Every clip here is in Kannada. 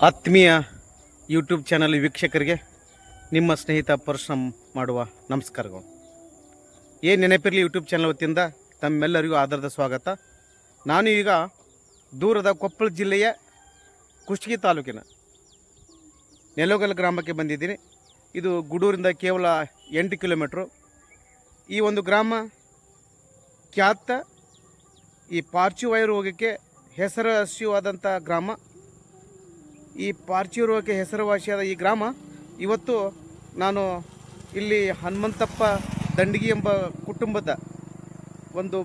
ಆತ್ಮೀಯ ಯೂಟ್ಯೂಬ್ ಚಾನಲ್ ವೀಕ್ಷಕರಿಗೆ ನಿಮ್ಮ ಸ್ನೇಹಿತ ಪರಶುರಾಮ್ ಮಾಡುವ ನಮಸ್ಕಾರಗಳು. ಏನು ನೆನಪಿರಲಿ ಯೂಟ್ಯೂಬ್ ಚಾನಲ್ ವತಿಯಿಂದ ತಮ್ಮೆಲ್ಲರಿಗೂ ಆಧಾರದ ಸ್ವಾಗತ. ನಾನು ಈಗ ದೂರದ ಕೊಪ್ಪಳ ಜಿಲ್ಲೆಯ ಕುಷ್ಟಗಿ ತಾಲೂಕಿನ ನೆಲೋಗಲ್ ಗ್ರಾಮಕ್ಕೆ ಬಂದಿದ್ದೀನಿ. ಇದು ಗೂಡೂರಿಂದ ಕೇವಲ 8 ಕಿಲೋಮೀಟ್ರು. ಈ ಒಂದು ಗ್ರಾಮ ಖ್ಯಾತ ಈ ಪಾರ್ಶ್ವವಾಯು ರೋಗಕ್ಕೆ ಹೆಸರುವಾಸಿಯಾದಂಥ ಗ್ರಾಮ. ಈ ಪಾರ್ಶ್ವ ರೋಗಕ್ಕೆ ಹೆಸರುವಾಸಿಯಾದ ಈ ಗ್ರಾಮ ಇವತ್ತು ನಾನು ಇಲ್ಲಿ ಹನುಮಂತಪ್ಪ ದಂಡಿಗಿ ಎಂಬ ಕುಟುಂಬದ ಒಂದು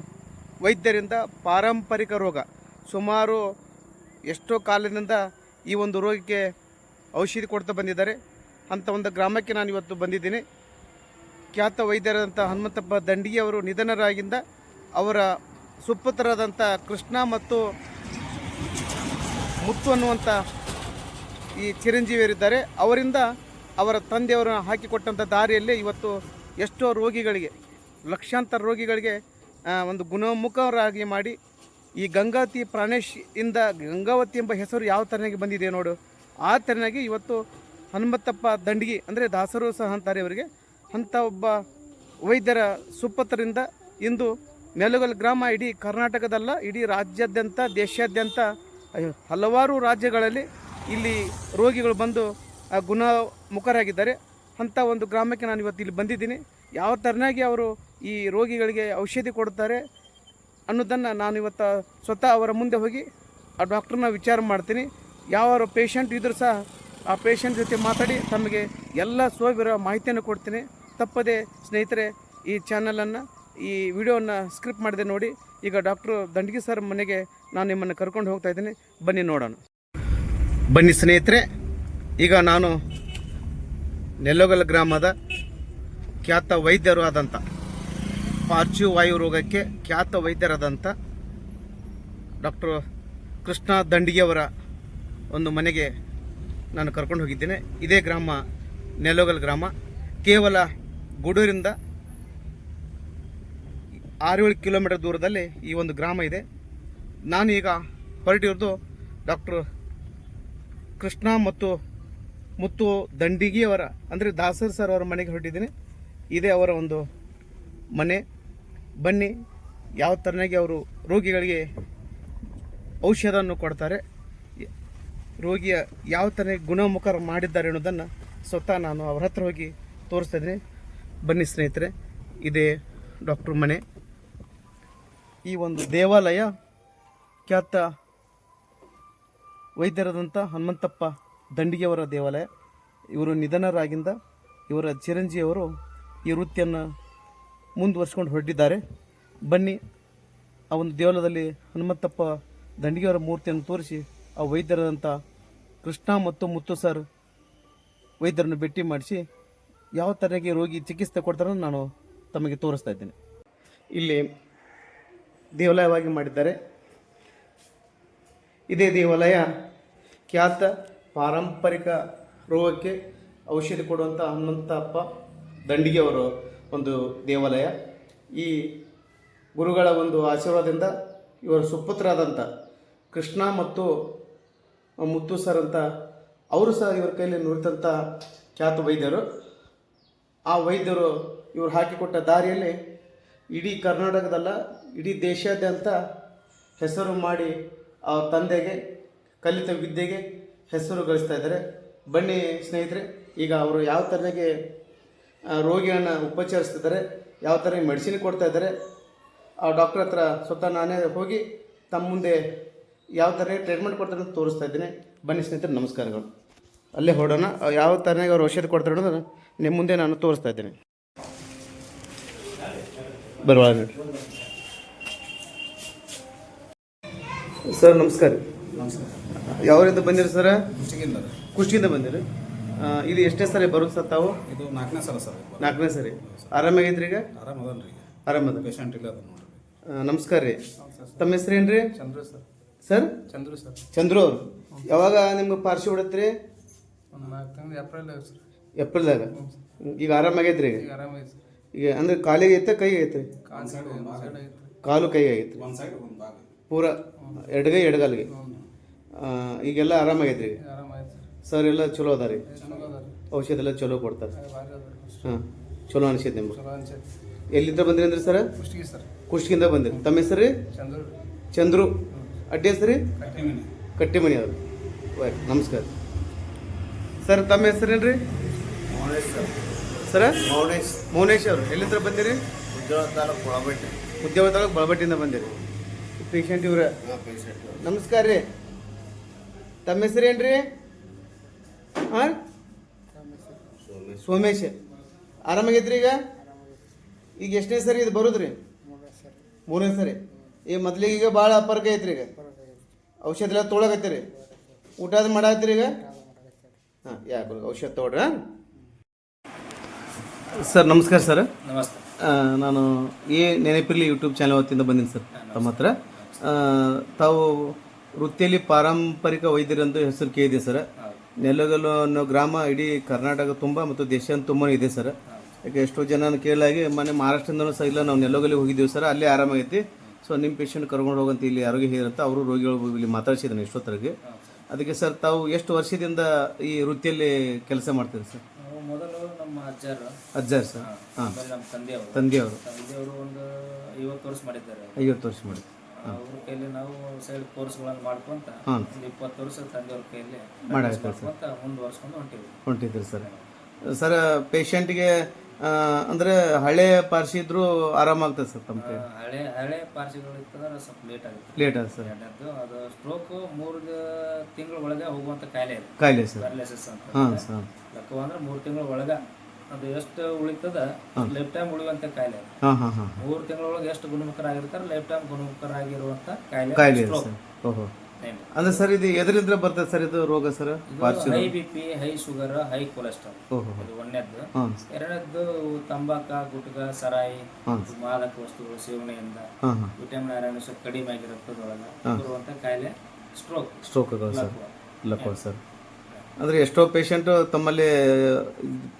ವೈದ್ಯರಿಂದ ಪಾರಂಪರಿಕ ರೋಗ ಸುಮಾರು ಎಷ್ಟೋ ಕಾಲದಿಂದ ಈ ಒಂದು ರೋಗಕ್ಕೆ ಔಷಧಿ ಕೊಡ್ತಾ ಬಂದಿದ್ದಾರೆ ಅಂಥ ಒಂದು ಗ್ರಾಮಕ್ಕೆ ನಾನು ಇವತ್ತು ಬಂದಿದ್ದೀನಿ. ಖ್ಯಾತ ವೈದ್ಯರಾದಂಥ ಹನುಮಂತಪ್ಪ ದಂಡಿಗಿ ಅವರು ನಿಧನರಾಗಿಂದ ಅವರ ಸುಪುತ್ರರಾದಂಥ ಕೃಷ್ಣ ಮತ್ತು ಮುತ್ತು ಅನ್ನುವಂಥ ಈ ಚಿರಂಜೀವಿಯರಿದ್ದಾರೆ. ಅವರಿಂದ ಅವರ ತಂದೆಯವರು ಹಾಕಿಕೊಟ್ಟಂಥ ದಾರಿಯಲ್ಲಿ ಇವತ್ತು ಎಷ್ಟೋ ರೋಗಿಗಳಿಗೆ, ಲಕ್ಷಾಂತರ ರೋಗಿಗಳಿಗೆ ಒಂದು ಗುಣಮುಖರಾಗಿ ಮಾಡಿ ಈ ಗಂಗಾವತಿ ಪ್ರಾಣೇಶ್ ಇಂದ ಗಂಗಾವತಿ ಎಂಬ ಹೆಸರು ಯಾವ ಥರನಾಗಿ ಬಂದಿದೆ ನೋಡು, ಆ ಥರನಾಗಿ ಇವತ್ತು ಹನುಮಂತಪ್ಪ ದಂಡಿಗಿ ಅಂದರೆ ದಾಸರು ಸಹ ಅಂತಾರೆ ಇವರಿಗೆ. ಅಂಥ ಒಬ್ಬ ವೈದ್ಯರ ಸುಪುತ್ರರಿಂದ ಇಂದು ನೆಲೋಗಲ್ ಗ್ರಾಮ ಇಡೀ ಕರ್ನಾಟಕದಲ್ಲ, ಇಡೀ ರಾಜ್ಯಾದ್ಯಂತ, ದೇಶಾದ್ಯಂತ ಹಲವಾರು ರಾಜ್ಯಗಳಲ್ಲಿ ಇಲ್ಲಿ ರೋಗಿಗಳು ಬಂದು ಗುಣಮುಖರಾಗಿದ್ದಾರೆ. ಅಂಥ ಒಂದು ಗ್ರಾಮಕ್ಕೆ ನಾನು ಇವತ್ತು ಇಲ್ಲಿ ಬಂದಿದ್ದೀನಿ. ಯಾವ ಥರನಾಗಿ ಅವರು ಈ ರೋಗಿಗಳಿಗೆ ಔಷಧಿ ಕೊಡ್ತಾರೆ ಅನ್ನೋದನ್ನು ನಾನು ಇವತ್ತು ಸ್ವತಃ ಅವರ ಮುಂದೆ ಹೋಗಿ ಆ ಡಾಕ್ಟ್ರನ್ನ ವಿಚಾರ ಮಾಡ್ತೀನಿ. ಯಾವ ಪೇಷಂಟ್ ಇದ್ರೂ ಸಹ ಆ ಪೇಷಂಟ್ ಜೊತೆ ಮಾತಾಡಿ ತಮಗೆ ಎಲ್ಲ ಸೋವಿರೋ ಮಾಹಿತಿಯನ್ನು ಕೊಡ್ತೀನಿ. ತಪ್ಪದೆ ಸ್ನೇಹಿತರೆ ಈ ಚಾನಲನ್ನು, ಈ ವಿಡಿಯೋವನ್ನು ಸ್ಕ್ರಿಪ್ಟ್ ಮಾಡಿದೆ ನೋಡಿ. ಈಗ ಡಾಕ್ಟ್ರು ದಂಡಿಗಿ ಸರ್ ಮನೆಗೆ ನಾನು ನಿಮ್ಮನ್ನು ಕರ್ಕೊಂಡು ಹೋಗ್ತಾ ಇದ್ದೀನಿ, ಬನ್ನಿ ನೋಡೋಣ. ಬನ್ನಿ ಸ್ನೇಹಿತರೆ, ಈಗ ನಾನು ನೆಲೋಗಲ್ ಗ್ರಾಮದ ಖ್ಯಾತ ವೈದ್ಯರು ಆದಂಥ ಪಾರ್ಶ್ವವಾಯು ರೋಗಕ್ಕೆ ಖ್ಯಾತ ವೈದ್ಯರಾದಂಥ ಡಾಕ್ಟರ್ ಕೃಷ್ಣ ದಂಡಿಗಿಯವರ ಒಂದು ಮನೆಗೆ ನಾನು ಕರ್ಕೊಂಡು ಹೋಗಿದ್ದೇನೆ. ಇದೇ ಗ್ರಾಮ ನೆಲೋಗಲ್ ಗ್ರಾಮ. ಕೇವಲ ಗೂಡೂರಿಂದ 6-7 ಕಿಲೋಮೀಟರ್ ದೂರದಲ್ಲಿ ಈ ಒಂದು ಗ್ರಾಮ ಇದೆ. ನಾನು ಈಗ ಹೊರಟಿರೋದು ಡಾಕ್ಟರ್ ಕೃಷ್ಣ ಮತ್ತು ಮುತ್ತು ದಂಡಿಗಿಯವರ ಅಂದರೆ ದಾಸರ್ ಸರ್ ಅವರ ಮನೆಗೆ ಹೊರಟಿದ್ದೀನಿ. ಇದೇ ಅವರ ಒಂದು ಮನೆ. ಬನ್ನಿ, ಯಾವ ಥರನಾಗಿ ಅವರು ರೋಗಿಗಳಿಗೆ ಔಷಧವನ್ನು ಕೊಡ್ತಾರೆ, ರೋಗಿಯ ಯಾವ ಥರ ಗುಣಮುಖ ಮಾಡಿದ್ದಾರೆ ಅನ್ನೋದನ್ನು ಸ್ವತಃ ನಾನು ಅವ್ರ ಹತ್ರ ಹೋಗಿ ತೋರಿಸ್ತಾ ಇದ್ದೀನಿ. ಬನ್ನಿ ಸ್ನೇಹಿತರೆ, ಇದೇ ಡಾಕ್ಟ್ರ್ ಮನೆ. ಈ ಒಂದು ದೇವಾಲಯ ಖ್ಯಾತ ವೈದ್ಯರಾದಂಥ ಹನುಮಂತಪ್ಪ ದಂಡಿಗಿಯವರ ದೇವಾಲಯ. ಇವರು ನಿಧನರಾಗಿಂದ ಇವರ ಚಿರಂಜೀವಿಯವರು ಈ ವೃತ್ತಿಯನ್ನು ಮುಂದುವರ್ಸ್ಕೊಂಡು ಹೊರಟಿದ್ದಾರೆ. ಬನ್ನಿ, ಆ ಒಂದು ದೇವಾಲಯದಲ್ಲಿ ಹನುಮಂತಪ್ಪ ದಂಡಿಗಿಯವರ ಮೂರ್ತಿಯನ್ನು ತೋರಿಸಿ ಆ ವೈದ್ಯರಾದಂಥ ಕೃಷ್ಣ ಮತ್ತು ಮುತ್ತು ಸರ್ ವೈದ್ಯರನ್ನು ಭೇಟಿ ಮಾಡಿಸಿ ಯಾವ ಥರಗೆ ರೋಗಿ ಚಿಕಿತ್ಸೆ ಕೊಡ್ತಾರೋ ನಾನು ತಮಗೆ ತೋರಿಸ್ತಾ ಇದ್ದೇನೆ. ಇಲ್ಲಿ ದೇವಾಲಯವಾಗಿ ಮಾಡಿದ್ದಾರೆ. ಇದೇ ದೇವಾಲಯ ಖ್ಯಾತ ಪಾರಂಪರಿಕ ರೋಗಕ್ಕೆ ಔಷಧಿ ಕೊಡುವಂಥ ಹನುಮಂತಪ್ಪ ದಂಡಿಗಿಯವರ ಒಂದು ದೇವಾಲಯ. ಈ ಗುರುಗಳ ಒಂದು ಆಶೀರ್ವಾದದಿಂದ ಇವರ ಸುಪುತ್ರರಾದಂಥ ಕೃಷ್ಣ ಮತ್ತು ಮುತ್ತು ಸರ್ ಅಂತ ಅವರು ಸಹ ಇವರ ಕೈಯಲ್ಲಿ ನುರಿತಂಥ ಖ್ಯಾತ ವೈದ್ಯರು. ಆ ವೈದ್ಯರು ಇವರು ಹಾಕಿಕೊಟ್ಟ ದಾರಿಯಲ್ಲಿ ಇಡೀ ಕರ್ನಾಟಕದಲ್ಲ, ಇಡೀ ದೇಶಾದ್ಯಂತ ಹೆಸರು ಮಾಡಿ ಆ ತಂದೆಗೆ, ಕಲಿತ ವಿದ್ಯೆಗೆ ಹೆಸರು ಗಳಿಸ್ತಾ ಇದ್ದಾರೆ. ಬನ್ನಿ ಸ್ನೇಹಿತರೆ, ಈಗ ಅವರು ಯಾವ ಥರನಾಗಿ ರೋಗಿಯನ್ನು ಉಪಚರಿಸ್ತಿದ್ದಾರೆ, ಯಾವ ಥರ ಮೆಡಿಸಿನ್ ಕೊಡ್ತಾ ಇದ್ದಾರೆ, ಆ ಡಾಕ್ಟರ್ ಹತ್ರ ಸ್ವತಃ ನಾನೇ ಹೋಗಿ ತಮ್ಮ ಮುಂದೆ ಯಾವ ಥರ ಟ್ರೀಟ್ಮೆಂಟ್ ಕೊಡ್ತಾರೆ ಅಂತ ತೋರಿಸ್ತಾ ಇದ್ದೀನಿ. ಬನ್ನಿ ಸ್ನೇಹಿತರೆ, ನಮಸ್ಕಾರಗಳು. ಅಲ್ಲೇ ಹೊಡೋಣ. ಯಾವ ಥರನಾಗಿ ಅವ್ರು ಔಷಧಿ ಕೊಡ್ತಾರೆ ಅನ್ನೋದು ನಿಮ್ಮ ಮುಂದೆ ನಾನು ತೋರಿಸ್ತಾ ಇದ್ದೀನಿ. ಬರುವ ಸರ್, ನಮಸ್ಕಾರ. ನಮಸ್ಕಾರ. ಯಾವರಿಂದ ಬಂದಿರಿ ಸರ್? ಕುಷ್ಟಗಿಯಿಂದ ಬಂದಿರಿ. ಇದು ಎಷ್ಟೇ ಸರಿ ಬರೋದು ಸರ್ ತಾವು? ಇದು 4ನೇ ಸಲ ಸರ್. 4ನೇ ಸರಿ. ಆರಾಮಾಗೈತ್ರಿ? ಈಗ ಆರಾಮದನ್ರಿ. ಆರಾಮದ. ಪೇಷಂಟ್ ಇಲ್ಲ ಅದ ನೋಡ್ರಿ. ನಮಸ್ಕಾರ ರೀ. ತಮ್ಮ ಹೆಸರು ಏನು ರೀ? Chandru sir. Sir? Chandru sir. Chandru ಅವರು ಯಾವಾಗ ನಿಮ್ಗೆ ಪಾರ್ಶ್ವ ಹೊಡತ್ರಿ? ಒಂದು 4 ತಿಂಗಳು ಏಪ್ರಿಲ್ ಸರ್. ಏಪ್ರಿಲ್ದಾಗ. ಈಗ ಆರಾಮಾಗೈತ್ರಿ? ಈಗ ಆರಾಮಾಗೈತೆ ಸರ್. ಈಗ ಅಂದ್ರೆ ಕಾಲಿಗೆ ಐತೆ, ಕೈಗೆ ಐತ್ರಿ? ಕಾಲು ಕಾಲು ಕೈಗೆ ಆಗೈತ್ರಿ ಒಂದು ಸೈಡ್ ಒಂದು ಭಾಗ ಪೂರ ಎಡಗೈ ಎಡಗಾಲಿಗೆ. ಈಗೆಲ್ಲ ಆರಾಮಾಗೈತ್ರಿ ಈಗ ಆರಾಮಾಯ್ತು ಸರ್ ಎಲ್ಲ ಚಲೋ ಅದ ರೀ ಸರ್ ಚಲೋ ಅದ ರೀ ಔಷಧ ಎಲ್ಲ ಚಲೋ ಕೊಡ್ತಾರೆ ಭಾರಿ ಅದ ರೀ ಹಾಂ ಚಲೋ ಅನಿಸೈತೆ ನಿಮ್ಗೆ ಚಲೋ ಅನ್ಸೈತಿ ಎಲ್ಲಿಂದ ಬಂದ್ರಿ ಅಂದ್ರೆ ಸರ್ ಕುಷ್ಟಗಿ ಸರ್ ಕುಷ್ಕಿಂದ ಬಂದಿರಿ ತಮ್ಮ ಹೆಸರು ರೀ ಚಂದ್ರು ಚಂದ್ರು ಅಡ್ಡಿ ಹೆಸರು ರೀ ಕಟ್ಟಿಮನಿ ಕಟ್ಟಿಮಣಿ ಅವರು ವೈಟ್ ನಮಸ್ಕಾರ ಸರ್ ತಮ್ಮ ಹೆಸರೇನು ರೀ ಮೌನೇಶ್ ಸರ್ ಸರ ಮೌನೇಶ್ ಮೌನೇಶ್ ಅವರು ಎಲ್ಲಿಂದ ಬಂದಿರಿ ಉದ್ಯೋಗ ತಾಲೂಕು ಕೊಳಬಟ್ಟೆ ಉದ್ಯೋಗ ತಾಲೂಕು ಬಳಬಟ್ಟಿಯಿಂದ ಬಂದಿರಿ ಪೇಷಂಟ್ ಇವ್ರ ಪೇಷಂಟ್ ನಮಸ್ಕಾರ ರೀ ತಮ್ಮ ಹೆಸರೇನು ರೀ ಹಾಂ ಸೋಮೇಶ್ ಸೋಮೇಶ್ ಆರಾಮಾಗೈತ್ರಿ ಈಗ ಎಷ್ಟನೇ ಸರಿ ಇದು ಬರೋದ್ರಿ ಮೂರನೇ ಸರಿ ಈಗ ಮೊದ್ಲಿಗೆ ಈಗ ಭಾಳ ಅಪರ್ಕ ಐತ್ರಿ ಈಗ ಔಷಧ ಎಲ್ಲ ತೊಗೊಳಕತ್ತೀರಿ ಊಟ ಅದು ಮಾಡತ್ತೀರಿ ಈಗ ಹಾಂ ಯಾಕೆ ಔಷಧ ತೊಗೊಳ್ರ ಸರ್ ನಮಸ್ಕಾರ ಸರ್ ನಮಸ್ತೆ ನಾನು ನೆನಪಿರ್ಲಿ ಯೂಟ್ಯೂಬ್ ಚಾನಲ್ ವತಿಯಿಂದ ಬಂದೀನಿ ಸರ್ ತಮ್ಮ ಹತ್ರ ತಾವು ವೃತ್ತಿಯಲ್ಲಿ ಪಾರಂಪರಿಕ ವೈದ್ಯರೆಂದು ಹೆಸರು ಕೇಳಿದೆ ಸರ್ ನೆಲಗಲ್ಲು ಅನ್ನೋ ಗ್ರಾಮ ಇಡೀ ಕರ್ನಾಟಕ ತುಂಬ ಮತ್ತು ದೇಶ ತುಂಬ ಇದೆ ಸರ್ ಯಾಕೆ ಎಷ್ಟೋ ಜನ ಕೇಳಾಗಿ ಮೊನ್ನೆ ಮಹಾರಾಷ್ಟ್ರದಿಂದನೂ ಸಹ ಇಲ್ಲ ನಾವು ನೆಲಗಲ್ಲಿ ಹೋಗಿದ್ದೀವಿ ಸರ್ ಅಲ್ಲೇ ಆರಾಮಾಗೈತಿ ಸೊ ನಿಮ್ಮ ಪೇಷಂಟ್ ಕರ್ಕೊಂಡು ಹೋಗಂತ ಇಲ್ಲಿ ಆರೋಗ್ಯ ಹೇರಂತ ಅವರು ರೋಗಿಗಳು ಇಲ್ಲಿ ಮಾತಾಡ್ಸಿದ್ದಾನೆ ಎಷ್ಟೊತ್ತರೆಗೆ ಅದಕ್ಕೆ ಸರ್ ತಾವು ಎಷ್ಟು ವರ್ಷದಿಂದ ಈ ವೃತ್ತಿಯಲ್ಲಿ ಕೆಲಸ ಮಾಡ್ತೀರಿ ಸರ್ ನಾವು ಮೊದಲು ನಮ್ಮ ಅಜ್ಜಾರ್ ಸರ್ ಹಾಂ ಆಮೇಲೆ ನಮ್ಮ ತಂದೆಯವರು ತಂದೆಯವರು ಒಂದು 50 ವರ್ಷ ಮಾಡಿದ್ದಾರೆ 50 ವರ್ಷ ಮಾಡಿ ಅವ್ರ ಕೈಯಲ್ಲಿ ನಾವು ಸೈಡ್ ಕೋರ್ಸ್ಗಳನ್ನು ಮಾಡ್ಕೊಂತ ಹಾಂ ಒಂದು 20 ವರ್ಷ ತಂದೆಯವ್ರ ಕೈಯಲ್ಲಿ ಮಾಡಾಯ್ತು ಸರ್ ಮಾಡ್ಕೊಂತ ಮುಂದುವರ್ಸ್ಕೊಂಡು ಹೊಂಟಿವಿ ಹೊಂಟಿದ್ರಿ ಸರ್ ಸರ್ ಪೇಷಂಟ್ಗೆ ಅಂದರೆ ಹಳೆ ಪಾರ್ಸಿ ಇದ್ರೂ ಆರಾಮಾಗ್ತದೆ ಸರ್ ತಮ್ಮ ಕೈ ಹಳೆ ಪಾರ್ಸಿಗಳು ಇತ್ತಂದ್ರೆ ಸ್ವಲ್ಪ ಲೇಟ್ ಆಗುತ್ತೆ ಲೇಟ್ ಆದ ಸರ್ ಎರಡನೇದ್ದು ಅದು ಸ್ಟ್ರೋಕ್ 3 ತಿಂಗಳ ಒಳಗೆ ಹೋಗುವಂತ ಕಾಯಿಲೆ ಇದೆ ಕಾಯಿಲೆ ಸರ್ ಪ್ಯಾರಲಿಸಿಸ್ ಅಂತ ಹಾಂ ಸರ್ ಲಕ್ಕವ ಅಂದ್ರೆ 3 ತಿಂಗಳ ಒಳಗ ಅದು ಎಷ್ಟು ಉಳಿತದ ಲೈಫ್ ಟೈಮ್ ಉಳಿಯುವಂತ ಕಾಯಿಲೆ ಇದೆ. ಹಾಂ ಹಾಂ ಹಾಂ 3 ತಿಂಗಳ ಒಳಗೆ ಎಷ್ಟು ಗುಣಮುಖರಾಗಿರ್ತಾರೆ ಲೈಫ್ ಟೈಮ್ ಗುಣಮುಖರಾಗಿರುವಂತ ಕಾಯಿಲೆ ಕಾಯಿಲೆ ಇದೆ stroke. ಸರ್ ಓಹೋ ಏನು? ಅಂದರೆ ಸರ್ ಇದು ಎದರಿಂದ ಬರ್ತದೆ ಸರ್ ಇದು ರೋಗ sir Parsi high BP, high sugar, high cholesterol. ಓಹೋ ಇದು ಒಂದನೇದ್ದು. ಹಾಂ ಎರಡನೇದ್ದು ತಂಬಾಕ, ಗುಟ್ಕ, ಸರಾಯಿ, ಹಾಂ. ಮಾದಕ ವಸ್ತುಗಳು ಸೇವನೆಯಿಂದ ಹಾಂ ಹಾಂ ವಿಟಮಿನ್ ಐರನ್ ಅಂಶ ಕಡಿಮೆ ಆಗಿರುತ್ತದೊಳಗೆ ಬರುವಂತ ಕಾಯಿಲೆ ಸ್ಟ್ರೋಕ್. ಸ್ಟ್ರೋಕ್ಗಳು ಸರ್ ಲಕ್ವ ಸರ್ ಅಂದರೆ ಎಷ್ಟೋ ಪೇಷಂಟು ತಮ್ಮಲ್ಲಿ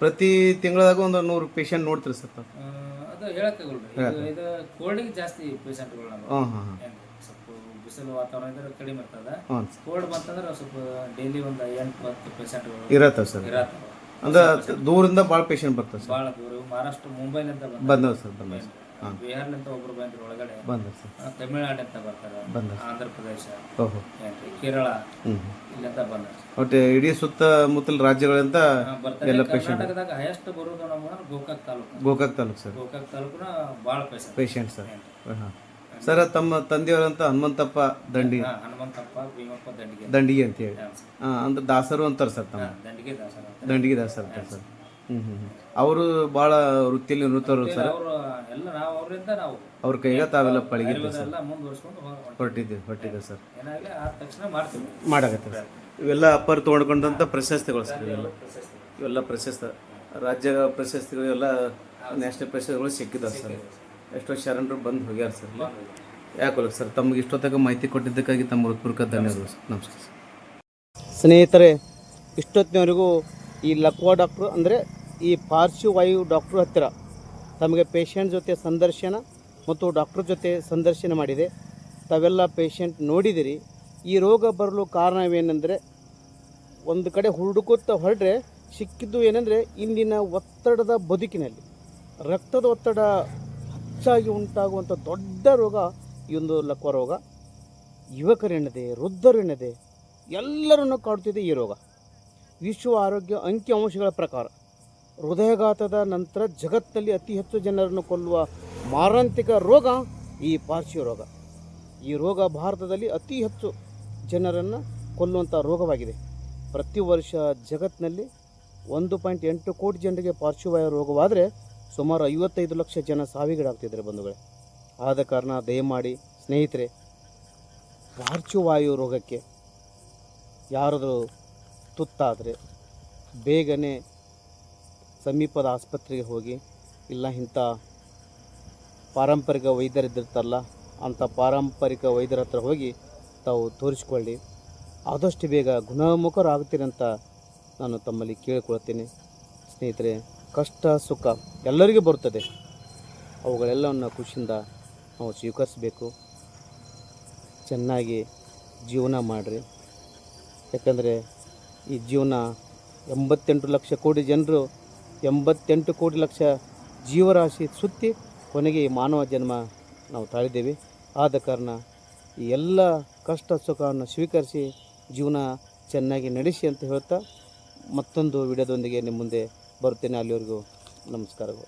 ಪ್ರತಿ ತಿಂಗಳಾಗ ಒಂದು 100 ಪೇಷಂಟ್ ನೋಡ್ತೀರಿ ಸರ್ ತಾವು ಅದು ಹೇಳಕ್ಕಾಗಲ್ರಿ. ಇದು ಕೋಲ್ಡಿಗೆ ಜಾಸ್ತಿ ಪೇಷಂಟ್ಗಳು ನಮ್ಗೆ. ಹಾಂ ಹಾಂ ಹಾಂ ಸ್ವಲ್ಪ ಬಿಸಿಲು ವಾತಾವರಣ ಇದ್ರೆ ಕಡಿಮೆ ಇರ್ತದ. ಹಾಂ ಕೋಲ್ಡ್ ಬಂತಂದ್ರೆ ಸ್ವಲ್ಪ ಡೈಲಿ ಒಂದು 8-10 ಪೇಷಂಟ್ಗಳು ಇರತ್ತೆ ಸರ್ ಇರತ್ತವ. ಅಂದ್ರೆ ದೂರಿಂದ ಭಾಳ ಪೇಷಂಟ್ ಬರ್ತಾರೆ ಸರ್ ಭಾಳ ದೂರ ಮಹಾರಾಷ್ಟ್ರ ಮುಂಬೈಲಿಂದ ಬಂದವು ಸರ್ ಬಂದವು ಸರ್ ಹಾಂ ಬಿಹಾರ್ಲಿಂದ ಒಬ್ರು ಬಂದ್ರು ಒಳಗಡೆ, ಬಂದವು ಸರ್ ತಮಿಳ್ನಾಡಿಂದ ಬರ್ತಾರೆ, ಬಂದವು ಆಂಧ್ರ ಪ್ರದೇಶ, ಓಹೋ ಏನ್ರಿ ಕೇರಳ ಹ್ಞೂ ಇಲ್ಲಿಂದ ಬಂದಾರ. ಒಟ್ಟು ಇಡೀ ಸುತ್ತಮುತ್ತಲ ರಾಜ್ಯಗಳಿಂದ ಬರ್ತಾರೆ. ಎಲ್ಲ ಪೇಷಂಟ್ ಕರ್ನಾಟಕದಾಗ ಹೈಯೆಸ್ಟ್ ಬರೋದು ನಮ್ಮ ಗೋಕಾಕ್ ತಾಲೂಕು. ಗೋಕಾಕ್ ತಾಲೂಕು ಸರ್ ಗೋಕಾಕ್ ತಾಲೂಕುನ ಭಾಳ ಪೇಷಂಟ್. ಪೇಷಂಟ್ ಸರ್ ಹಾಂ ಸರ್ ತಮ್ಮ ತಂದೆಯವರಂತ ಹನುಮಂತಪ್ಪ ದಂಡಿ ಹನುಮಂತಪ್ಪ, ಭೀಮಪ್ಪ ದಂಡಿಗೆ ದಂಡಿಗೆ ಅಂತೇಳಿ ಹಾಂ ಅಂದ್ರೆ ದಾಸರು ಅಂತಾರೆ ಸರ್ ತಮ್ಮ ದಂಡಿಗೆ ದಾಸರ ಅಂತ. ದಂಡಿಗೆ ದಾಸರು ಅಂತಾರೆ ಸರ್ ಹ್ಞೂ ಹ್ಞೂ ಹ್ಞೂ ಅವರು ಭಾಳ ವೃತ್ತಿಯಲ್ಲಿ ನೃತ್ಯರು ಸರ್ ಅವರು ಎಲ್ಲ ನಾವು ಅವರಿಂದ ನಾವು ಅವ್ರ ಕೈಗೆ ತಾವೆಲ್ಲ ಪಳಗಿದ್ದು ಸರ್ ಎಲ್ಲ ಮುಂದುವರ್ಸ್ಕೊಂಡು ಹೊರಟಿದ್ದೆ ಸರ್ ಏನಾಗಲಿ ಆದ ತಕ್ಷಣ ಮಾಡ್ತೀವಿ. ಮಾಡಾಕತ್ತೆ ಇವೆಲ್ಲ ಅಪ್ಪರ್ ತೊಗೊಂಡ್ಕೊಂಡಂಥ ಪ್ರಶಸ್ತಿಗಳು ಸರ್ ಇವೆಲ್ಲ ಪ್ರಶಸ್ತಿ ರಾಜ್ಯ ಪ್ರಶಸ್ತಿಗಳು ಎಲ್ಲ ನ್ಯಾಷನಲ್ ಪ್ರಶಸ್ತಿಗಳು ಸಿಕ್ಕಿದಾವೆ ಸರ್ ಎಷ್ಟೋ ಶರಣರು ಬಂದು ಹೋಗ್ಯಾರ ಸರ್ ಯಾಕೆ ಸರ್ ತಮಗೆ ಇಷ್ಟೊತ್ತಾಗ ಮಾಹಿತಿ ಕೊಟ್ಟಿದ್ದಕ್ಕಾಗಿ ತಮ್ಮ ಹೃತ್ಪೂರ್ವಕ ಧನ್ಯವಾದಗಳು ಸರ್ ನಮಸ್ಕಾರ ಸ್ನೇಹಿತರೆ ಇಷ್ಟೊತ್ತಿನವರೆಗೂ ಈ ಲಕ್ವಾ ಡಾಕ್ಟ್ರು ಅಂದರೆ ಈ ಪಾರ್ಶ್ವವಾಯು ಡಾಕ್ಟ್ರು ಹತ್ತಿರ ತಮಗೆ ಪೇಷಂಟ್ ಜೊತೆ ಸಂದರ್ಶನ ಮತ್ತು ಡಾಕ್ಟ್ರ್ ಜೊತೆ ಸಂದರ್ಶನ ಮಾಡಿದೆ. ತಾವೆಲ್ಲ ಪೇಷಂಟ್ ನೋಡಿದಿರಿ. ಈ ರೋಗ ಬರಲು ಕಾರಣವೇನೆಂದರೆ ಒಂದು ಕಡೆ ಹುಡುಕುತ್ತಾ ಹೊರಟ್ರೆ ಸಿಕ್ಕಿದ್ದು ಏನೆಂದರೆ ಇಂದಿನ ಒತ್ತಡದ ಬದುಕಿನಲ್ಲಿ ರಕ್ತದ ಒತ್ತಡ ಹೆಚ್ಚಾಗಿ ಉಂಟಾಗುವಂಥ ದೊಡ್ಡ ರೋಗ ಈ ಒಂದು ಲಕ್ವ ರೋಗ. ಯುವಕರೆನ್ನದೆ ವೃದ್ಧರೆನ್ನದೆ ಎಲ್ಲರನ್ನು ಕಾಡುತ್ತಿದೆ ಈ ರೋಗ. ವಿಶ್ವ ಆರೋಗ್ಯ ಅಂಕಿಅಂಶಗಳ ಪ್ರಕಾರ ಹೃದಯಘಾತದ ನಂತರ ಜಗತ್ತಲ್ಲಿ ಅತಿ ಹೆಚ್ಚು ಜನರನ್ನು ಕೊಲ್ಲುವ ಮಾರಣಾಂತಿಕ ರೋಗ ಈ ಪಾರ್ಶ್ವ ರೋಗ. ಈ ರೋಗ ಭಾರತದಲ್ಲಿ ಅತಿ ಹೆಚ್ಚು ಜನರನ್ನು ಕೊಲ್ಲುವಂಥ ರೋಗವಾಗಿದೆ. ಪ್ರತಿ ವರ್ಷ ಜಗತ್ತಿನಲ್ಲಿ 1.8 ಕೋಟಿ ಜನರಿಗೆ ಪಾರ್ಶ್ವವಾಯು ರೋಗವಾದರೆ ಸುಮಾರು 55 ಲಕ್ಷ ಜನ ಸಾವಿಗೀಡಾಗ್ತಿದ್ದಾರೆ ಬಂಧುಗಳೇ. ಆದ ಕಾರಣ ದಯಮಾಡಿ ಸ್ನೇಹಿತರೆ ಪಾರ್ಶ್ವವಾಯು ರೋಗಕ್ಕೆ ಯಾರಾದರೂ ತುತ್ತಾದರೆ ಬೇಗನೆ ಸಮೀಪದ ಆಸ್ಪತ್ರೆಗೆ ಹೋಗಿ, ಇಲ್ಲ ಇಂಥ ಪಾರಂಪರಿಕ ವೈದ್ಯರಿದ್ದಿರ್ತಾರಲ್ಲ ಅಂಥ ಪಾರಂಪರಿಕ ವೈದ್ಯರ ಹತ್ರ ಹೋಗಿ ತಾವು ತೋರಿಸ್ಕೊಳ್ಳಿ. ಆದಷ್ಟು ಬೇಗ ಗುಣಮುಖರಾಗ್ತೀರಂತ ನಾನು ತಮ್ಮಲ್ಲಿ ಕೇಳಿಕೊಳ್ತೀನಿ. ಸ್ನೇಹಿತರೆ ಕಷ್ಟ ಸುಖ ಎಲ್ಲರಿಗೂ ಬರುತ್ತದೆ. ಅವುಗಳೆಲ್ಲವನ್ನು ಖುಷಿಯಿಂದ ನಾವು ಸ್ವೀಕರಿಸಬೇಕು. ಚೆನ್ನಾಗಿ ಜೀವನ ಮಾಡಿರಿ. ಯಾಕಂದರೆ ಈ ಜೀವನ 88 ಲಕ್ಷ ಕೋಟಿ ಜನರು 88 ಕೋಟಿ ಲಕ್ಷ ಜೀವರಾಶಿ ಸುತ್ತಿ ಕೊನೆಗೆ ಈ ಮಾನವ ಜನ್ಮ ನಾವು ತಾಳಿದ್ದೇವೆ. ಆದ ಕಾರಣ ಈ ಎಲ್ಲ ಕಷ್ಟ ಸುಖವನ್ನು ಸ್ವೀಕರಿಸಿ ಜೀವನ ಚೆನ್ನಾಗಿ ನಡೆಸಿ ಅಂತ ಹೇಳ್ತಾ ಮತ್ತೊಂದು ವಿಡಿಯೋದೊಂದಿಗೆ ನಿಮ್ಮ ಮುಂದೆ ಬರುತ್ತೇನೆ. ಅಲ್ಲಿವರೆಗೂ ನಮಸ್ಕಾರಗಳು.